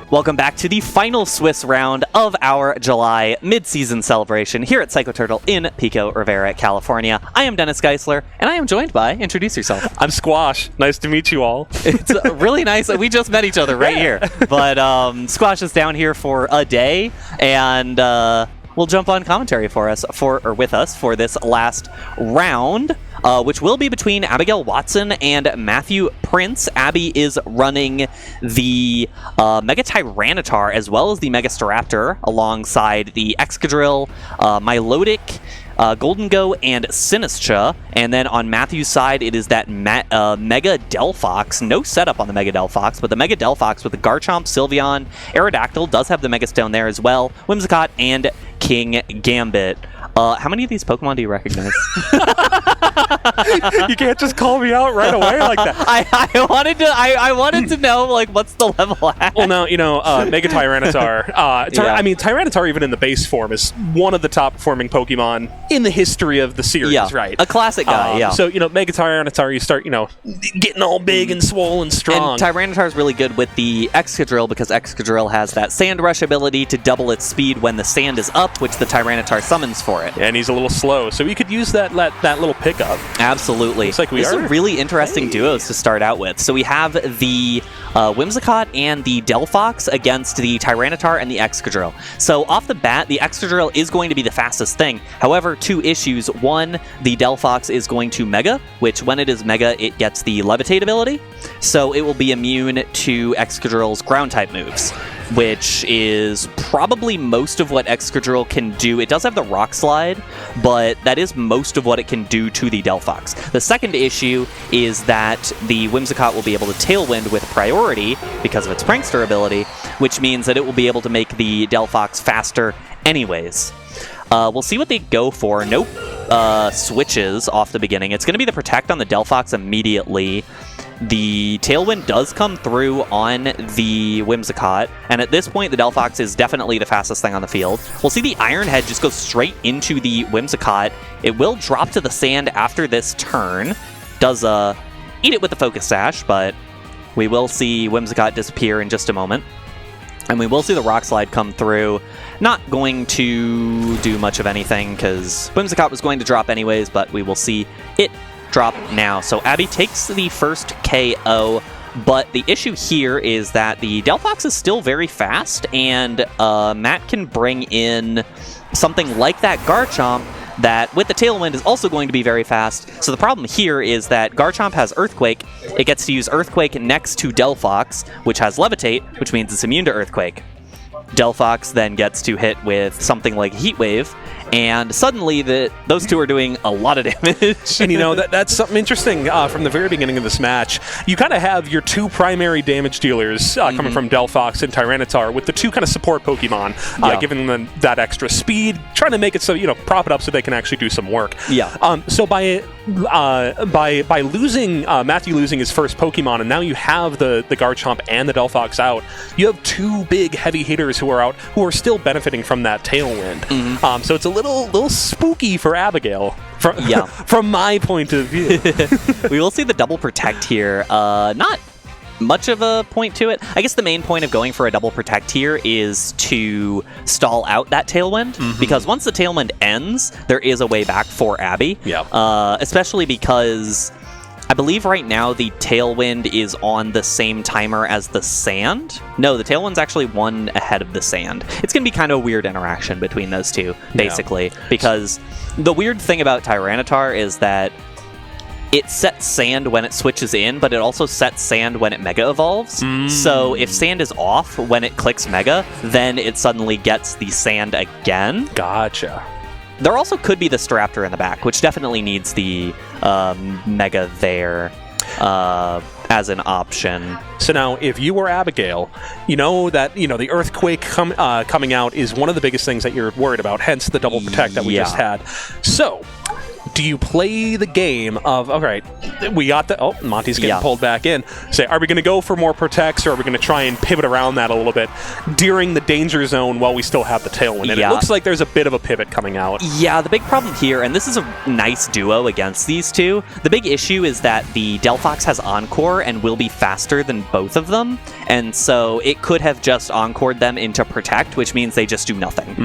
Welcome back to the final Swiss round of our July mid-season celebration here at Psycho Turtle in Pico Rivera, California. I am Dennis Geisler, and I am joined by, introduce yourself. I'm Squash. Nice to meet you all. It's really nice. We just met each other right here. But Squash is down here for a day, and will jump on commentary with us for this last round, which will be between Abigail Watson and Matthew Prince. Abby is running the Mega Tyranitar as well as the Mega Staraptor alongside the Excadrill, Milotic, Golden Go, and Sinistcha. And then on Matthew's side, it is that Mega Delphox. No setup on the Mega Delphox, but the Mega Delphox with the Garchomp, Sylveon, Aerodactyl does have the Mega Stone there as well, Whimsicott, and King Gambit. How many of these Pokemon do you recognize? You can't just call me out right away like that. I wanted to know, like, what's the level at? Well, now, Mega Tyranitar. I mean, Tyranitar, even in the base form, is one of the top performing Pokemon in the history of the series, right? A classic guy, yeah. So, Mega Tyranitar, you start, getting all big and swollen strong. And Tyranitar is really good with the Excadrill because Excadrill has that Sand Rush ability to double its speed when the sand is up, which the Tyranitar summons for it. And he's a little slow, so we could use that little pickup. Absolutely. Looks like we are some really interesting duos to start out with. So we have the Whimsicott and the Delphox against the Tyranitar and the Excadrill. So off the bat, the Excadrill is going to be the fastest thing. However, two issues. One, the Delphox is going to Mega, which when it is Mega, it gets the Levitate ability. So it will be immune to Excadrill's ground-type moves, which is probably most of what Excadrill can do. It does have the Rock Slide, but that is most of what it can do to the Delphox. The second issue is that the Whimsicott will be able to Tailwind with priority because of its Prankster ability, which means that it will be able to make the Delphox faster anyways. We'll see what they go for. Nope. Switches off the beginning. It's going to be the Protect on the Delphox immediately. The Tailwind does come through on the Whimsicott, and at this point, the Delphox is definitely the fastest thing on the field. We'll see the Iron Head just go straight into the Whimsicott. It will drop to the sand after this turn. Does eat it with the Focus Sash, but we will see Whimsicott disappear in just a moment. And we will see the Rock Slide come through. Not going to do much of anything, because Whimsicott was going to drop anyways, but we will see it drop now. So Abby takes the first KO, but the issue here is that the Delphox is still very fast, and Matt can bring in something like that Garchomp that, with the Tailwind, is also going to be very fast. So the problem here is that Garchomp has Earthquake. It gets to use Earthquake next to Delphox, which has Levitate, which means it's immune to Earthquake. Delphox then gets to hit with something like Heat Wave, and suddenly those two are doing a lot of damage. And that's something interesting from the very beginning of this match. You kind of have your two primary damage dealers coming from Delphox and Tyranitar, with the two kind of support Pokemon, giving them that extra speed, trying to make it so, prop it up so they can actually do some work. Yeah. So by losing Matthew losing his first Pokemon, and now you have the Garchomp and the Delphox out, you have two big heavy hitters who are out, who are still benefiting from that Tailwind. So it's a little spooky for Abigail from my point of view. We will see the double Protect here. Not much of a point to it. I guess the main point of going for a double Protect here is to stall out that Tailwind, because once the Tailwind ends, there is a way back for Abby. Especially because I believe right now the Tailwind is on the same timer as the Sand. No, the Tailwind's actually one ahead of the Sand. It's going to be kind of a weird interaction between those two, basically, because the weird thing about Tyranitar is that it sets Sand when it switches in, but it also sets Sand when it Mega Evolves. So if Sand is off when it clicks Mega, then it suddenly gets the Sand again. Gotcha. There also could be the Staraptor in the back, which definitely needs the Mega there as an option. So now, if you were Abigail, you know that the Earthquake coming out is one of the biggest things that you're worried about, hence the double Protect that we just had. So, do you play the game of, all right, we got the, Monty's getting pulled back in. Say, are we going to go for more protects, or are we going to try and pivot around that a little bit during the danger zone while we still have the Tailwind? And it looks like there's a bit of a pivot coming out. Yeah, the big problem here, and this is a nice duo against these two, the big issue is that the Delphox has Encore and will be faster than both of them, and so it could have just Encored them into Protect, which means they just do nothing.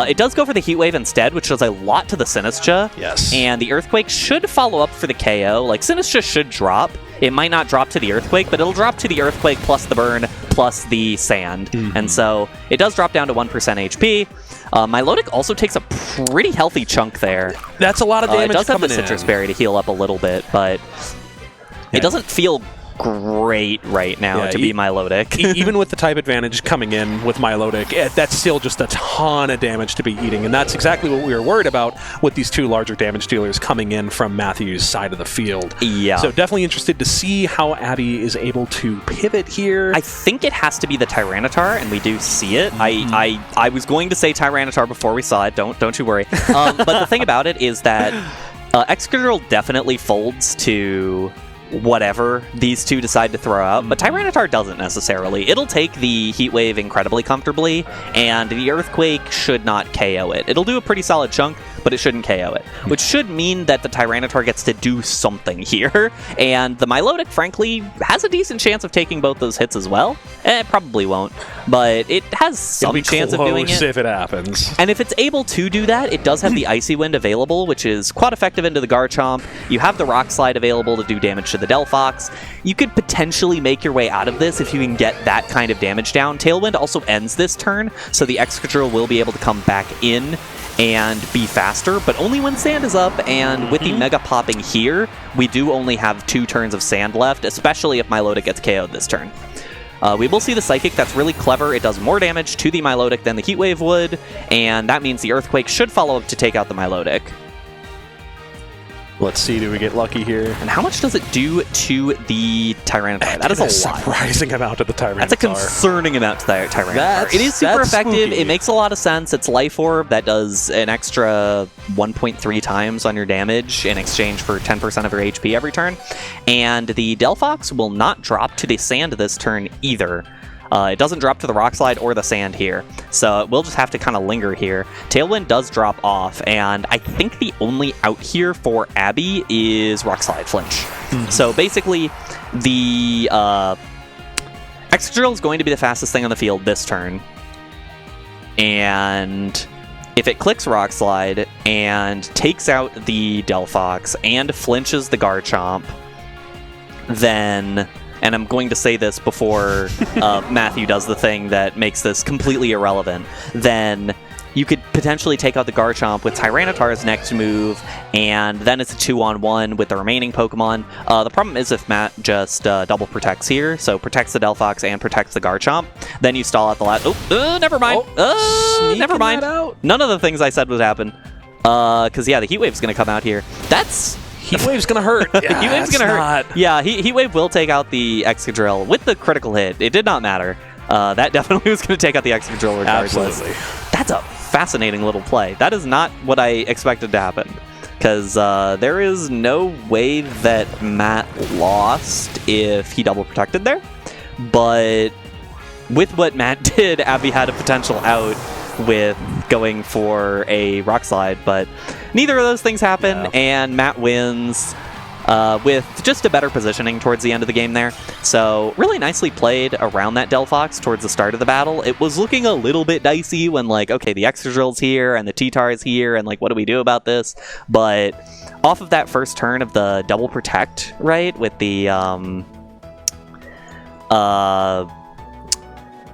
It does go for the Heat Wave instead, which does a lot to the Sinistcha. Yes. And the Earthquake should follow up for the KO. Like, Sinistcha should drop. It might not drop to the Earthquake, but it'll drop to the Earthquake plus the Burn plus the Sand. And so it does drop down to 1% HP. Milotic also takes a pretty healthy chunk there. That's a lot of damage. It does have the Citrus Berry to heal up a little bit, but it doesn't feel great right now to be Milotic. Even with the type advantage coming in with Milotic, that's still just a ton of damage to be eating, and that's exactly what we were worried about with these two larger damage dealers coming in from Matthew's side of the field. Yeah. So definitely interested to see how Abby is able to pivot here. I think it has to be the Tyranitar, and we do see it. I was going to say Tyranitar before we saw it. Don't you worry. But the thing about it is that Excadrill definitely folds to whatever these two decide to throw out, but Tyranitar doesn't necessarily. It'll take the Heat Wave incredibly comfortably, and the Earthquake should not KO it. It'll do a pretty solid chunk, but it shouldn't KO it, which should mean that the Tyranitar gets to do something here, and the Milotic, frankly, has a decent chance of taking both those hits as well. It probably won't, but it has some chance of doing it. If it happens. And if it's able to do that, it does have the Icy Wind available, which is quite effective into the Garchomp. You have the Rock Slide available to do damage to the Delphox. You could potentially make your way out of this if you can get that kind of damage down. Tailwind also ends this turn, so the Excadrill will be able to come back in and be faster, but only when Sand is up, and with the Mega popping here, we do only have 2 turns of Sand left, especially if Milotic gets KO'd this turn. We will see the Psychic. That's really clever. It does more damage to the Milotic than the Heat Wave would, and that means the Earthquake should follow up to take out the Milotic. Let's see, do we get lucky here? And how much does it do to the Tyranitar? That is a lot. Surprising amount to the Tyranitar. That's a concerning amount to the Tyranitar. It is super effective. Spooky. It makes a lot of sense. It's Life Orb that does an extra 1.3 times on your damage in exchange for 10% of your HP every turn. And the Delphox will not drop to the Sand this turn either. It doesn't drop to the Rock Slide or the Sand here, so we'll just have to kind of linger here. Tailwind does drop off, and I think the only out here for Abby is Rock Slide Flinch. So basically, the Excadrill is going to be the fastest thing on the field this turn, and if it clicks Rock Slide and takes out the Delphox and flinches the Garchomp, then... And I'm going to say this before Matthew does the thing that makes this completely irrelevant. Then you could potentially take out the Garchomp with Tyranitar's next move, and then it's a 2-on-1 with the remaining Pokemon. The problem is if Matt just double protects here, so protects the Delphox and protects the Garchomp, then you stall out the last... never mind. Never mind. None of the things I said would happen. Because, yeah, the Heat Wave's going to come out here. That's... Heat Wave's gonna hurt. Yeah, Heat Wave's gonna hurt. Yeah, Heat Wave will take out the Excadrill with the critical hit. It did not matter. That definitely was going to take out the Excadrill regardless. Absolutely. That's a fascinating little play. That is not what I expected to happen. Because there is no way that Matt lost if he double protected there. But with what Matt did, Abby had a potential out with going for a Rock Slide, but neither of those things happen, and Matt wins with just a better positioning towards the end of the game there. So really nicely played around that Delphox towards the start of the battle. It was looking a little bit dicey when, like, okay, the Excadrill's here and the T-Tar's here, and like, what do we do about this? But off of that first turn of the double protect, right, with the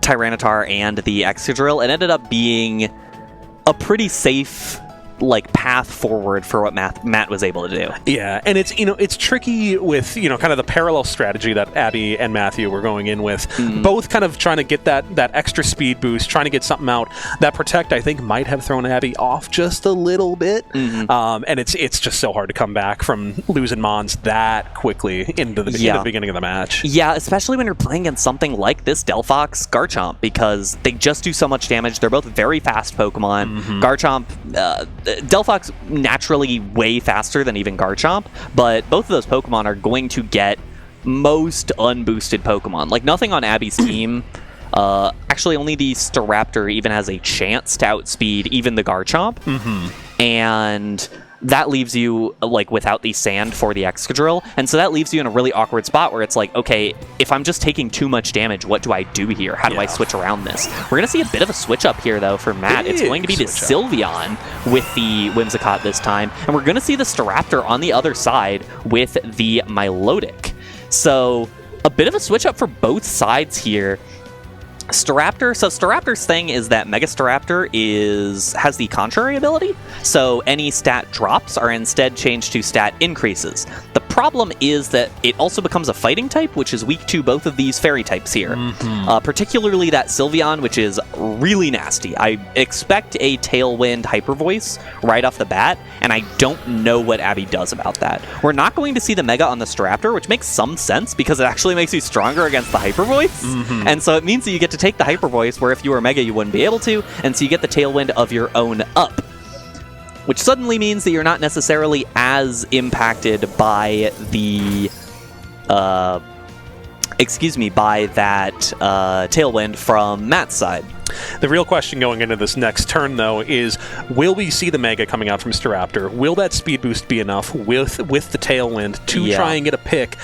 Tyranitar and the Excadrill, it ended up being a pretty safe like path forward for what Matt was able to do. Yeah, and it's tricky with kind of the parallel strategy that Abby and Matthew were going in with, both kind of trying to get that extra speed boost, trying to get something out. That protect I think might have thrown Abby off just a little bit, and it's just so hard to come back from losing Mons that quickly into the beginning of the match. Yeah, especially when you're playing against something like this Delphox Garchomp, because they just do so much damage. They're both very fast Pokemon. Garchomp Delphox naturally way faster than even Garchomp, but both of those Pokemon are going to get most unboosted Pokemon. Like, nothing on Abby's team. Actually, only the Staraptor even has a chance to outspeed even the Garchomp. And that leaves you, like, without the Sand for the Excadrill. And so that leaves you in a really awkward spot where it's like, okay, if I'm just taking too much damage, what do I do here? How do I switch around this? We're going to see a bit of a switch up here, though, for Matt. It's going to be the Sylveon with the Whimsicott this time. And we're going to see the Staraptor on the other side with the Milotic. So a bit of a switch up for both sides here. Staraptor, so Staraptor's thing is that Mega Staraptor has the contrary ability, so any stat drops are instead changed to stat increases. The problem is that it also becomes a fighting type, which is weak to both of these fairy types here. Particularly that Sylveon, which is really nasty. I expect a Tailwind Hyper Voice right off the bat, and I don't know what Abby does about that. We're not going to see the Mega on the Staraptor, which makes some sense because it actually makes you stronger against the Hyper Voice, and so it means that you get to take the Hyper Voice, where if you were Mega, you wouldn't be able to, and so you get the Tailwind of your own up. Which suddenly means that you're not necessarily as impacted by the, by that Tailwind from Matt's side. The real question going into this next turn, though, is will we see the Mega coming out from Staraptor? Will that speed boost be enough with the Tailwind to try and get a pick,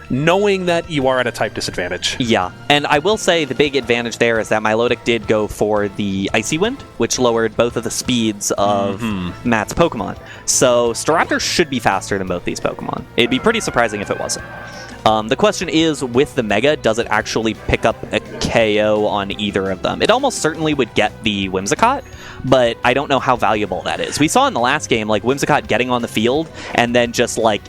knowing that you are at a type disadvantage? Yeah, and I will say the big advantage there is that Milotic did go for the Icy Wind, which lowered both of the speeds of Matt's Pokemon. So Staraptor should be faster than both these Pokemon. It'd be pretty surprising if it wasn't. The question is, with the Mega, does it actually pick up a KO on either of them? It almost certainly would get the Whimsicott, but I don't know how valuable that is. We saw in the last game, like, Whimsicott getting on the field and then just, like,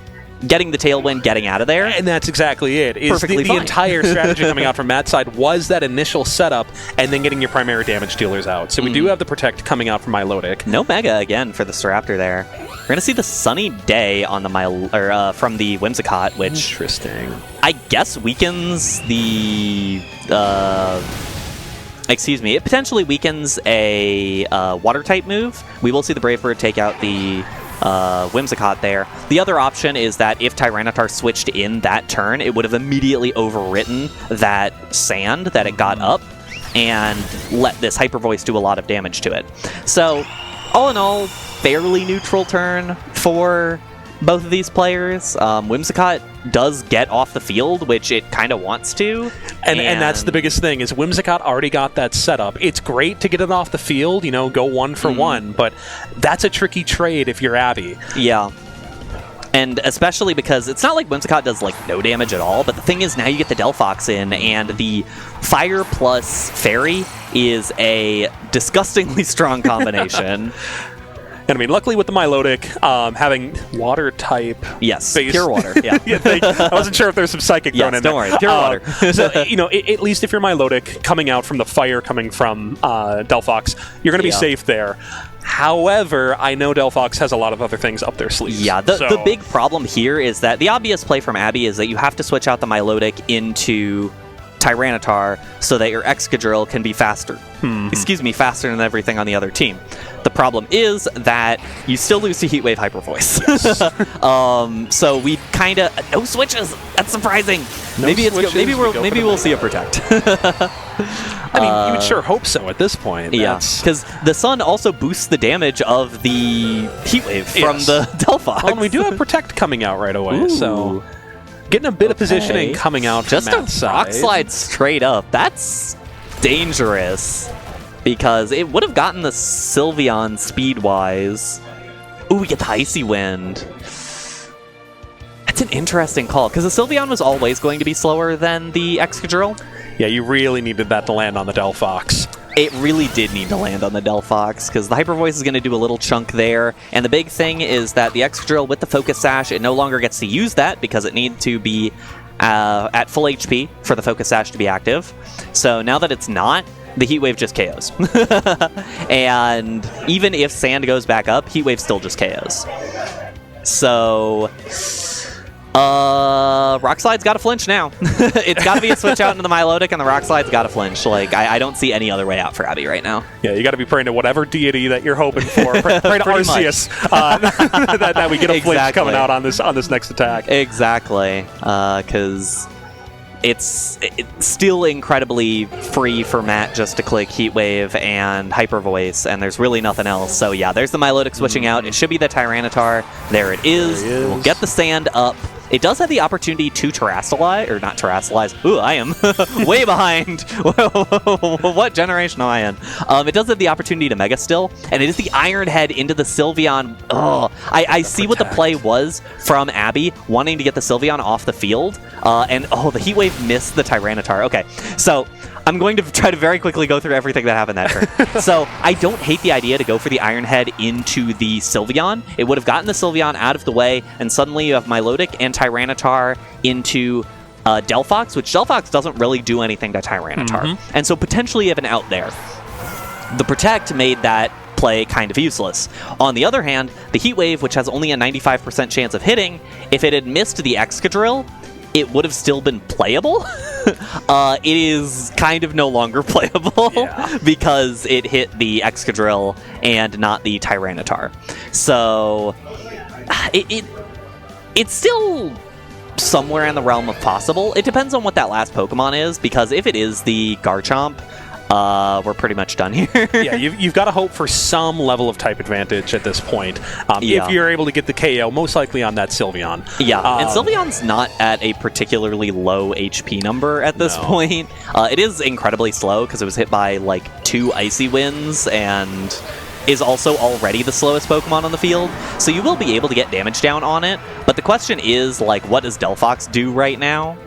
getting the Tailwind, getting out of there. And that's exactly it. Perfectly the fine. entire strategy coming out from Matt's side was that initial setup and then getting your primary damage dealers out. So we do have the Protect coming out from Milotic. No Mega again for the Staraptor there. We're going to see the Sunny Day on the from the Whimsicott, which interesting. I guess weakens the... it potentially weakens a Water-type move. We will see the Brave Bird take out the Whimsicott there. The other option is that if Tyranitar switched in that turn, it would have immediately overwritten that Sand that it got up and let this Hyper Voice do a lot of damage to it. So, all in all, fairly neutral turn for both of these players. Whimsicott does get off the field, which it kind of wants to. And that's the biggest thing, is Whimsicott already got that set up. It's great to get it off the field, go 1 for 1, but that's a tricky trade if you're Abby. Yeah. And especially because it's not like Whimsicott does, like, no damage at all, but the thing is, now you get the Delphox in, and the Fire plus Fairy is a disgustingly strong combination. And I mean, luckily with the Milotic, having water type. Yes, base. pure water. Yeah. I wasn't sure if there's some psychic thrown in don't there. worry, pure water. So, at least if you're Milotic coming out from the fire coming from Delphox, you're going to be safe there. However, I know Delphox has a lot of other things up their sleeves. Yeah, the big problem here is that the obvious play from Abby is that you have to switch out the Milotic into Tyranitar so that your Excadrill can be faster. Faster than everything on the other team. The problem is that you still lose to Heatwave Hyper Voice. Yes. So we kind of no switches. That's surprising. Maybe we'll see a Protect. I mean, you would sure hope so at this point. Yeah, because the Sun also boosts the damage of the Heatwave from the Delphox. Well, and we do have Protect coming out right away, so getting a bit of positioning coming out from Matt's side. Rock Slide straight up. That's dangerous, because it would have gotten the Sylveon speed-wise. Ooh, we get the Icy Wind. That's an interesting call, because the Sylveon was always going to be slower than the Excadrill. Yeah, you really needed that to land on the Delphox. It really did need to land on the Delphox, because the Hyper Voice is going to do a little chunk there. And the big thing is that the Excadrill with the Focus Sash, it no longer gets to use that because it needs to be at full HP for the Focus Sash to be active. So now that it's not, the Heat Wave just KOs. And even if Sand goes back up, Heat Wave still just KOs. So Rock Slide's got to flinch now. It's got to be a switch out into the Milotic, and the Rock Slide's got to flinch. Like, I don't see any other way out for Abby right now. Yeah, you got to be praying to whatever deity that you're hoping for. Pray to Arceus that we get a flinch coming out on this next attack. Exactly, because it's still incredibly free for Matt just to click Heat Wave and Hyper Voice, and there's really nothing else. So yeah, there's the Milotic switching out. It should be the Tyranitar. There it is. We'll get the sand up. It does have the opportunity to Terrastalize, or not Terrastalize. Ooh, I am way behind. What generation am I in? It does have the opportunity to Mega Still, and it is the Iron Head into the Sylveon. Oh, I see what the play was from Abby, wanting to get the Sylveon off the field, and the Heat Wave missed the Tyranitar. Okay, so I'm going to try to very quickly go through everything that happened that turn. So I don't hate the idea to go for the Iron Head into the Sylveon. It would have gotten the Sylveon out of the way, and suddenly you have Milotic and Tyranitar into Delphox, which Delphox doesn't really do anything to Tyranitar. And so potentially you have an out there. The Protect made that play kind of useless. On the other hand, the Heat Wave, which has only a 95% chance of hitting, if it had missed the Excadrill, it would have still been playable. It is kind of no longer playable because it hit the Excadrill and not the Tyranitar. So it's still somewhere in the realm of possible. It depends on what that last Pokemon is, because if it is the Garchomp, we're pretty much done here. Yeah, you've got to hope for some level of type advantage at this point. If you're able to get the KO, most likely on that Sylveon. Yeah, and Sylveon's not at a particularly low HP number at this point. It is incredibly slow because it was hit by like 2 Icy Winds and is also already the slowest Pokemon on the field. So you will be able to get damage down on it. But the question is, like, what does Delphox do right now?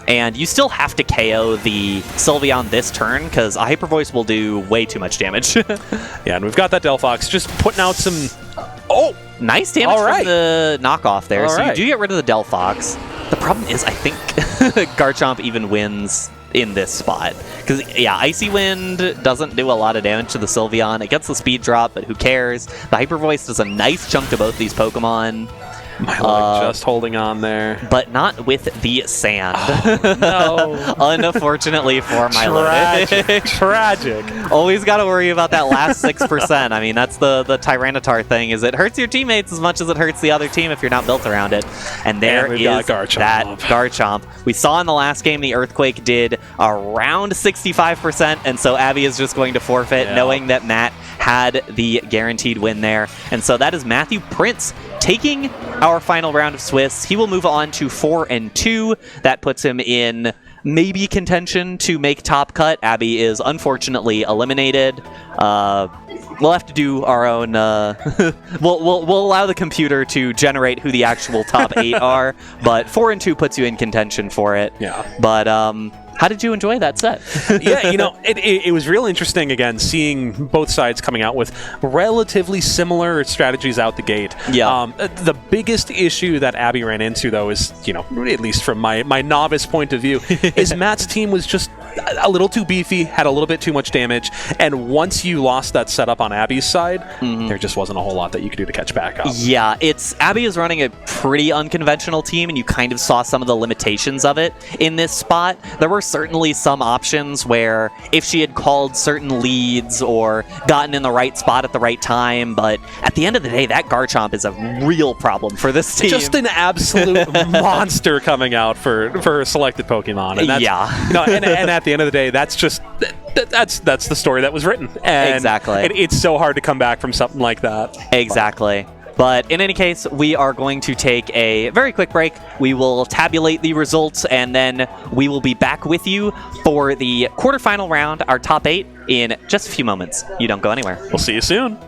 And you still have to KO the Sylveon this turn, because a Hyper Voice will do way too much damage. Yeah, and we've got that Delphox just putting out some... Oh! Nice damage from the knockoff there. So you right. do get rid of the Delphox. The problem is, I think Garchomp even wins in this spot. Because, yeah, Icy Wind doesn't do a lot of damage to the Sylveon. It gets the speed drop, but who cares? The Hyper Voice does a nice chunk to both these Pokemon. Milotic just holding on there. But not with the sand. No. Unfortunately for Milotic. Tragic. Always got to worry about that last 6%. I mean, that's the Tyranitar thing, is it hurts your teammates as much as it hurts the other team if you're not built around it. And there is that Garchomp. We saw in the last game the Earthquake did around 65%, and so Abby is just going to forfeit, knowing that Matt had the guaranteed win there. And so that is Matthew Prince taking our final round of Swiss. He will move on to 4-2. That puts him in maybe contention to make top cut. Abby is unfortunately eliminated. We'll have to do our own... we'll allow the computer to generate who the actual top 8 are, but 4-2 puts you in contention for it. Yeah. But how did you enjoy that set? Yeah, you know, it was real interesting, again, seeing both sides coming out with relatively similar strategies out the gate. Yeah. The biggest issue that Abby ran into, though, is, you know, at least from my novice point of view, is Matt's team was just a little too beefy, had a little bit too much damage, and once you lost that setup on Abby's side, there just wasn't a whole lot that you could do to catch back up. Yeah, Abby is running a pretty unconventional team, and you kind of saw some of the limitations of it in this spot. There were certainly some options where if she had called certain leads or gotten in the right spot at the right time, but at the end of the day, that Garchomp is a real problem for this team. Just an absolute monster coming out for selected Pokemon. And that's, you know, and at the end of the day, that's just that's the story that was written. And exactly. It's so hard to come back from something like that. Exactly. But in any case, we are going to take a very quick break. We will tabulate the results, and then we will be back with you for the quarterfinal round, our top 8, in just a few moments. You don't go anywhere. We'll see you soon.